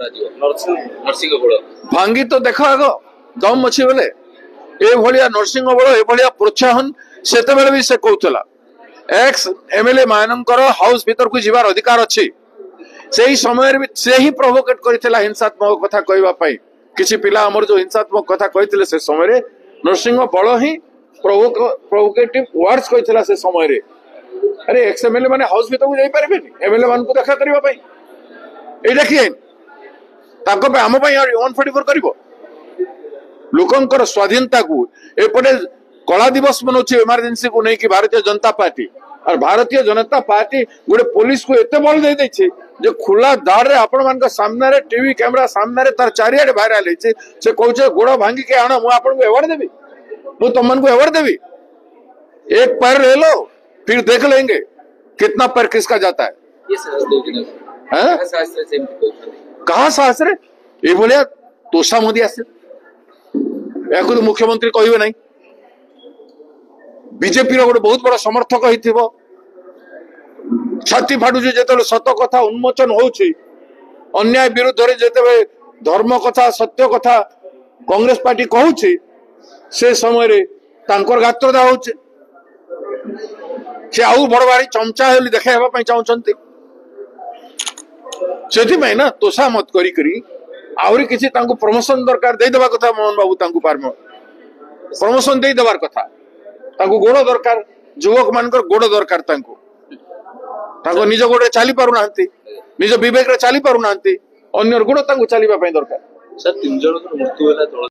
नरसिंह बल भांगी तो देख आग दम अच्छी बेले ये नरसिंह बल ये प्रोत्साहन से भी से कहला एक्स एमएलए मानकर हाउस भीतर को जीवार अधिकार अच्छी से ही समय से ही प्रोवोकेट करथिला हिंसात्मक कथा कहवाई किसी पिला आमर जो हिंसात्मक कथा कहते से समय नरसिंह बल ही प्रोवोकेटिव वर्ड्स कहथिला से समय अरे एक्स एमएलए माने हाउस भीतर को जाई पारे एमएलए मान को देखा करबा पई एटा कि ताको पे आम पई 144 करिवो लोकंकर स्वाधीनता को एपटे कला दिवस मनाउछि इमरजेंसी को नहीं कि भारतीय जनता पार्टी और भारतीय जनता पार्टी गोटे पुलिस को एते बल दे दैछि जे खुला दार रे आपण मान सामने रे टीवी कैमरा सामने रे तार चारियाडे वायरल हेछि से कहउछे गोड़ भांगी के आनो मु आपण को अवार्ड देबी मु तुमन को अवार्ड देबी एक पैर ले लो फिर देख लेंगे कितना पैर किसका जाता है कहा साहस रे ये भलिया तोषा मोदी आसे या तो मुख्यमंत्री कहबे नहीं बीजेपी रो बहुत बड़ा समर्थक होइथिबो छाती फाटू जो सत कथा उन्मोचन होउछि अन्याय विरुद्ध रे जेते धर्म कथा सत्य कथा कांग्रेस पार्टी कहउछि से समय रे तांकर गात्रदा होउछि से आउ बड़ बारी चमचा हेली देखाइबा पई चाहउछंती सेथि में ना तोषा मत करी करी आउरी किसी तांको प्रमोशन दरकार दे देबा कथा मोहन बाबू तांको प्रमोशन दे देबार कथा तांको गोड़ दरकार युवक मानकर गोड़ दरकार तांको निज गोड़े चली पारु नांती निज विवेक रे चली पारु नांती अन्यर गोड़ तांको चलीबा पई दरकार सर 3 जन मृत्यु होला